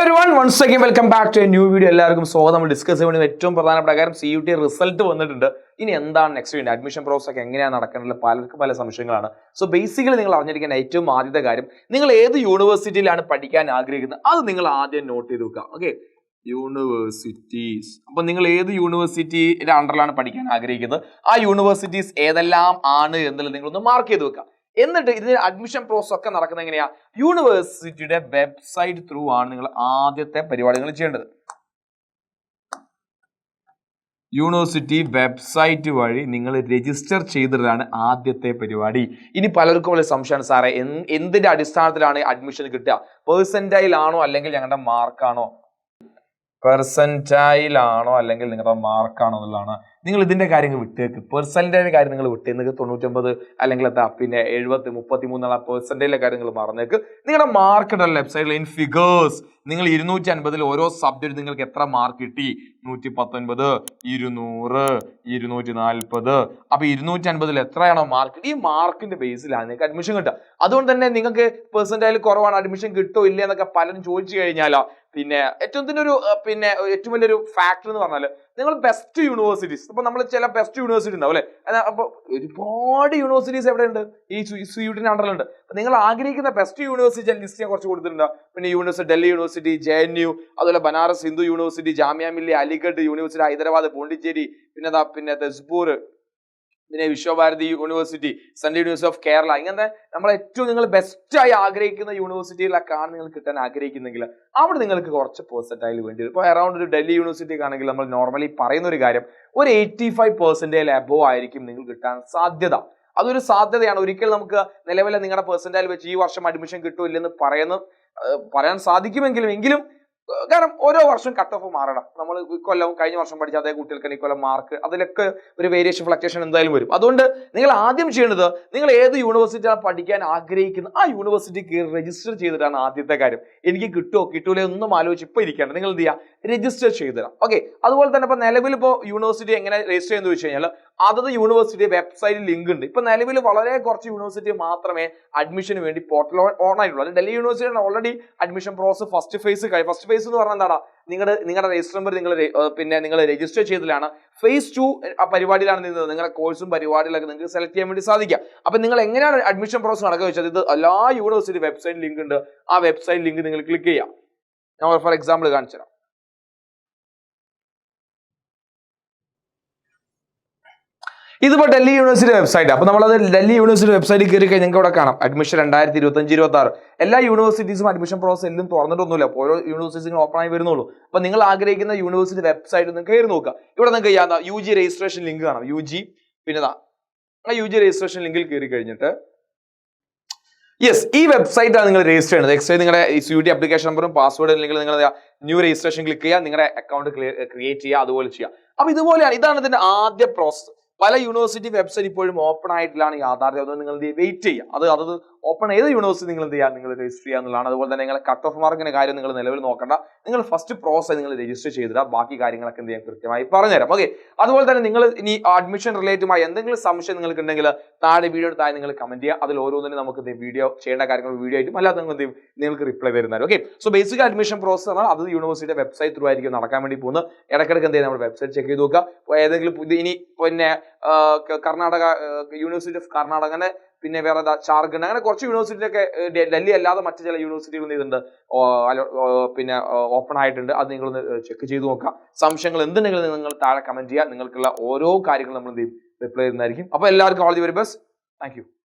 everyone, once again welcome back to a new video. എല്ലാവർക്കും സ്വാഗതം. നമ്മൾ ഡിസ്കസ് ചെയ്യുന്ന ഏറ്റവും പ്രധാനപ്പെട്ട കാര്യം CUT റിസൾട്ട് വന്നിട്ടുണ്ട്. ഇനി എന്താണ് നെക്സ്റ്റ് വേണ്ടത്, അഡ്മിഷൻ പ്രോസസ് ഒക്കെ എങ്ങനെയാണ് നടക്കുന്നത്, പലർക്കും പല സംശയങ്ങളാണ്. സോ ബേസിക്കലി നിങ്ങൾ അറിഞ്ഞിരിക്കേണ്ട ഏറ്റവും ആദ്യത്തെ കാര്യം, നിങ്ങൾ ഏത് യൂണിവേഴ്സിറ്റിയിലാണ് പഠിക്കാൻ ആഗ്രഹിക്കുന്നത് അത് നിങ്ങൾ ആദ്യം നോട്ട് ചെയ്ത് വെക്കുക. Okay, universities. അപ്പൊ നിങ്ങൾ ഏത് യൂണിവേഴ്സിറ്റിയുടെ അണ്ടറിലാണ് പഠിക്കാൻ ആഗ്രഹിക്കുന്നത്, ആ യൂണിവേഴ്സിറ്റീസ് ഏതെല്ലാം ആണ് എന്നുള്ളത് നിങ്ങളൊന്ന് മാർക്ക് ചെയ്ത് വെക്കുക. എന്നിട്ട് ഇതിന് അഡ്മിഷൻ പ്രോസസ് ഒക്കെ നടക്കുന്നത് എങ്ങനെയാ, യൂണിവേഴ്സിറ്റിയുടെ വെബ്സൈറ്റ് ത്രൂ ആണ് നിങ്ങൾ ആദ്യത്തെ പരിപാടികൾ ചെയ്യേണ്ടത്. യൂണിവേഴ്സിറ്റി വെബ്സൈറ്റ് വഴി നിങ്ങൾ രജിസ്റ്റർ ചെയ്തതാണ് ആദ്യത്തെ പരിപാടി. ഇനി പലർക്കും ഉള്ള സംശയമാണ്, സാറേ എന്തിന്റെ അടിസ്ഥാനത്തിലാണ് അഡ്മിഷൻ കിട്ടുക, പെർസെന്റൈൽ ആണോ അല്ലെങ്കിൽ ഞങ്ങളുടെ മാർക്കാണോ, പെർസെന്റൈൽ ആണോ അല്ലെങ്കിൽ നിങ്ങളുടെ മാർക്കാണോ എന്നുള്ളതാണ്. നിങ്ങൾ ഇതിന്റെ കാര്യങ്ങൾ വിട്ടേക്ക്, പെർസെന്റേജ് കാര്യം നിങ്ങൾ വിട്ടേ. നിങ്ങൾക്ക് 99 അല്ലെങ്കിൽ എന്താ പിന്നെ 70, 33 പെർസെന്റേജിലെ കാര്യങ്ങൾ മറന്നേക്ക്. നിങ്ങളുടെ മാർക്ക് ഉണ്ടല്ലോ വെബ്സൈറ്റിൽ ഇൻ ഫിഗേഴ്സ്. നിങ്ങൾ 250 ഓരോ സബ്ജക്ട് നിങ്ങൾക്ക് എത്ര മാർക്ക് കിട്ടി, 119, 200, 240. അപ്പൊ 250 എത്രയാണോ മാർക്ക്, ഈ മാർക്കിന്റെ ബേസിലാണ് നിങ്ങൾക്ക് അഡ്മിഷൻ കിട്ടുക. അതുകൊണ്ട് തന്നെ നിങ്ങൾക്ക് പെർസെന്റേജിൽ കുറവാണ്, അഡ്മിഷൻ കിട്ടോ ഇല്ല എന്നൊക്കെ പലരും ചോദിച്ചു കഴിഞ്ഞാലോ, പിന്നെ ഏറ്റവും വലിയൊരു ഫാക്ടർ എന്ന് പറഞ്ഞാൽ നിങ്ങൾ ബെസ്റ്റ് യൂണിവേഴ്സിറ്റീസ്. അപ്പൊ നമ്മൾ ചില ബെസ്റ്റ് യൂണിവേഴ്സിറ്റി ഉണ്ടാവും അല്ലെ, അപ്പൊ ഒരുപാട് യൂണിവേഴ്സിറ്റീസ് എവിടെ ഉണ്ട്, ഈ CUT അണ്ടറിലുണ്ട്. നിങ്ങൾ ആഗ്രഹിക്കുന്ന ബെസ്റ്റ് യൂണിവേഴ്സിറ്റി ലിസ്റ്റ് ഞാൻ കുറച്ച് കൊടുത്തിട്ടുണ്ട്. പിന്നെ ഡൽഹി യൂണിവേഴ്സിറ്റി, JNU, അതുപോലെ ബനാറസ് ഹിന്ദു യൂണിവേഴ്സിറ്റി, ജാമിയ മില്ലിയ, അലിഗഡ് യൂണിവേഴ്സിറ്റി, ഹൈദരാബാദ്, പോണ്ടിച്ചേരി, പിന്നെ തെസ്പൂർ, പിന്നെ Visva Bharati university, central university of Kerala. ഇങ്ങനത്തെ നമ്മൾ ഏറ്റവും നിങ്ങൾ ബെസ്റ്റായി ആഗ്രഹിക്കുന്ന യൂണിവേഴ്സിറ്റിയിലൊക്കെയാണ് നിങ്ങൾ കിട്ടാൻ ആഗ്രഹിക്കുന്നെങ്കിൽ അവിടെ നിങ്ങൾക്ക് കുറച്ച് പെർസെന്റൈൽ വേണ്ടി വരും. ഇപ്പോൾ അറൗണ്ട് ഒരു ഡൽഹി യൂണിവേഴ്സിറ്റിക്ക് ആണെങ്കിൽ നമ്മൾ നോർമലി പറയുന്ന ഒരു കാര്യം, ഒരു 85% അബോവ് ആയിരിക്കും നിങ്ങൾ കിട്ടാൻ സാധ്യത. അതൊരു സാധ്യതയാണ്. ഒരിക്കലും നമുക്ക് നിലവിലെ നിങ്ങളുടെ പെർസെന്റൈൽ വെച്ച് ഈ വർഷം അഡ്മിഷൻ കിട്ടൂല്ലെന്ന് പറയാൻ സാധിക്കുമെങ്കിലും കാരണം ഓരോ വർഷം കട്ട് ഓഫ് മാറണം. നമ്മൾ ഇക്കൊല്ലം കഴിഞ്ഞ വർഷം പഠിച്ച അതേ കുട്ടികൾക്ക് ഇക്കൊല്ലം മാർക്ക് അതിലൊക്കെ ഒരു വേരിയേഷൻ ഫ്ലക്ച്വേഷൻ എന്തായാലും വരും. അതുകൊണ്ട് നിങ്ങൾ ആദ്യം ചെയ്യേണ്ടത്, നിങ്ങൾ ഏത് യൂണിവേഴ്സിറ്റിയാണ് പഠിക്കാൻ ആഗ്രഹിക്കുന്നത് ആ യൂണിവേഴ്സിറ്റിക്ക് രജിസ്റ്റർ ചെയ്തിട്ടാണ് ആദ്യത്തെ കാര്യം. എനിക്ക് കിട്ടൂലേ ഒന്നും ആലോചിച്ച് ഇപ്പൊ ഇരിക്കേണ്ട, നിങ്ങൾ എന്ത് ചെയ്യുക, രജിസ്റ്റർ ചെയ്തിടാം. ഓക്കെ, അതുപോലെ തന്നെ ഇപ്പൊ നിലവിൽ ഇപ്പോൾ യൂണിവേഴ്സിറ്റി എങ്ങനെ രജിസ്റ്റർ ചെയ്യുന്നത് വെച്ച് കഴിഞ്ഞാൽ അതത് യൂണിവേഴ്സിറ്റി വെബ്സൈറ്റിൽ ലിങ്ക് ഉണ്ട്. ഇപ്പൊ നിലവിൽ വളരെ കുറച്ച് യൂണിവേഴ്സിറ്റി മാത്രമേ അഡ്മിഷന് വേണ്ടി പോർട്ടൽ ഓൺ ആയിട്ടുള്ളൂ. അത് ഡൽഹി യൂണിവേഴ്സിറ്റിയുടെ already admission process first phase എന്ന് പറഞ്ഞാൽ എന്താണ്, നിങ്ങളുടെ രജിസ്റ്റർ നമ്പർ നിങ്ങൾ രജിസ്റ്റർ ചെയ്തതിലാണ്. ഫേസ് 2 ആ പരിപാടിയിലാണ് നിങ്ങളുടെ കോഴ്സും പരിപാടികളൊക്കെ നിങ്ങൾക്ക് സെലക്ട് ചെയ്യാൻ വേണ്ടി സാധിക്കുക. അപ്പൊ നിങ്ങൾ എങ്ങനെയാണ് അഡ്മിഷൻ പ്രോസസ് നടക്കുക വെച്ചാൽ, ഇത് എല്ലാ യൂണിവേഴ്സിറ്റി വെബ്സൈറ്റ് ലിങ്ക് ഉണ്ട്. ആ വെബ്സൈറ്റ് ലിങ്ക് നിങ്ങൾ ക്ലിക്ക് ചെയ്യാം. ഞാൻ ഫോർ എക്സാമ്പിൾ കാണിച്ചു തരാം. ഇതിപ്പോ ഡൽഹി യൂണിവേഴ്സിറ്റി വെബ്സൈറ്റ്. അപ്പൊ നമ്മളത് ഡൽഹി യൂണിവേഴ്സിറ്റി വെബ്സൈറ്റിൽ കയറി കഴിഞ്ഞാൽ നിങ്ങൾക്ക് ഇവിടെ കാണാം അഡ്മിഷൻ 2025-26. എല്ലാ യൂണിവേഴ്സിറ്റീസും അഡ്മിഷൻ പ്രോസസ് എല്ലാം തുറന്നിട്ടൊന്നുമില്ല, ഓരോ യൂണിവേഴ്സിറ്റികൾ ഓപ്പൺ ആയി വരുന്നുള്ളൂ. അപ്പൊ നിങ്ങൾ ആഗ്രഹിക്കുന്ന യൂണിവേഴ്സിറ്റി വെബ്സൈറ്റ് നിങ്ങൾക്ക് കയറി നോക്കുക. ഇവിടെ നിങ്ങൾക്ക് ചെയ്യാം, UG രജിസ്ട്രേഷൻ ലിങ്ക് കാണാം. UG പിന്നെ ആ UG രജിസ്ട്രേഷൻ ലിങ്കിൽ കയറി കഴിഞ്ഞിട്ട് യെസ്, ഈ വെബ്സൈറ്റാണ് നിങ്ങൾ രജിസ്റ്റർ ചെയ്യുന്നത്. എക്സൈറ്റ് നിങ്ങളുടെ CUT ആപ്ലിക്കേഷൻ നമ്പറും പാസ്വേഡ് അല്ലെങ്കിൽ നിങ്ങൾ ന്യൂ രജിസ്ട്രേഷൻ ക്ലിക്ക് ചെയ്യുക, നിങ്ങളുടെ അക്കൗണ്ട് ക്രിയേറ്റ് ചെയ്യുക, അതുപോലെ ചെയ്യുക. അപ്പൊ ഇതുപോലെയാണ്, ഇതാണ് ഇതിന്റെ ആദ്യ പ്രോസസ്. പല യൂണിവേഴ്സിറ്റി വെബ്സൈറ്റ് ഇപ്പോഴും ഓപ്പൺ ആയിട്ടില്ലാണ് യാഥാർത്ഥ്യം. അതുകൊണ്ട് നിങ്ങൾ വെയിറ്റ് ചെയ്യുക. അത് ഓപ്പൺ ഏത് യൂണിവേഴ്സിറ്റി നിങ്ങൾ എന്ത് ചെയ്യുക, നിങ്ങൾ രജിസ്റ്റർ ചെയ്യുക എന്നുള്ളതാണ്. അതുപോലെ തന്നെ നിങ്ങളുടെ കട്ട് ഓഫ് മാർക്കിന്റെ കാര്യം നിങ്ങൾ നിലവിൽ നോക്കണ്ട. നിങ്ങൾ ഫസ്റ്റ് പ്രോസസ് നിങ്ങൾ രജിസ്റ്റർ ചെയ്തിട്ട് ബാക്കി കാര്യങ്ങളൊക്കെ എന്ത് ചെയ്യാൻ കൃത്യമായി പറഞ്ഞുതരാം. ഓക്കെ, അതുപോലെ തന്നെ നിങ്ങൾ ഇനി അഡ്മിഷൻ റിലേറ്റീവായി എന്തെങ്കിലും സംശയം നിങ്ങൾക്ക് ഉണ്ടെങ്കിൽ വീഡിയോ താഴെ നിങ്ങൾ കമന്റ് ചെയ്യുക. അതിൽ ഓരോന്നിനും നമുക്ക് വീഡിയോ ചെയ്യേണ്ട കാര്യങ്ങൾ വീഡിയോ ആയിട്ടും അല്ലാതെ നിങ്ങൾക്ക് റിപ്ലൈ തരുന്നതാണ്. Okay, so basic admission process ആണ് അത് യൂണിവേഴ്സിറ്റിയുടെ വെബ്സൈറ്റ് ത്രൂ ആയിരിക്കും നടക്കാൻ വേണ്ടി പോകുന്നത്. ഇടയ്ക്കിടയ്ക്ക് എന്ത് ചെയ്യുക, നമ്മൾ വെബ്സൈറ്റ് ചെക്ക് ചെയ്ത് നോക്കുക. ഏതെങ്കിലും ഇനി പിന്നെ കർണാടക, യൂണിവേഴ്സിറ്റി ഓഫ് കർണാടക, അങ്ങനെ പിന്നെ വേറെ ജാർഖണ്ഡ്, അങ്ങനെ കുറച്ച് യൂണിവേഴ്സിറ്റിയൊക്കെ ഡൽഹി അല്ലാതെ മറ്റു ചില യൂണിവേഴ്സിറ്റികൾ ഇതുണ്ട് പിന്നെ ഓപ്പൺ ആയിട്ടുണ്ട്. അത് നിങ്ങളൊന്ന് ചെക്ക് ചെയ്ത് നോക്കുക. സംശയങ്ങൾ എന്തുണ്ടെങ്കിലും നിങ്ങൾ താഴെ കമന്റ് ചെയ്യുക. നിങ്ങൾക്കുള്ള ഓരോ കാര്യങ്ങളും നമ്മൾ എന്ത് ചെയ്യും, റിപ്ലൈ ചെയ്യുന്നതായിരിക്കും. അപ്പൊ എല്ലാവർക്കും all the very best. Thank you.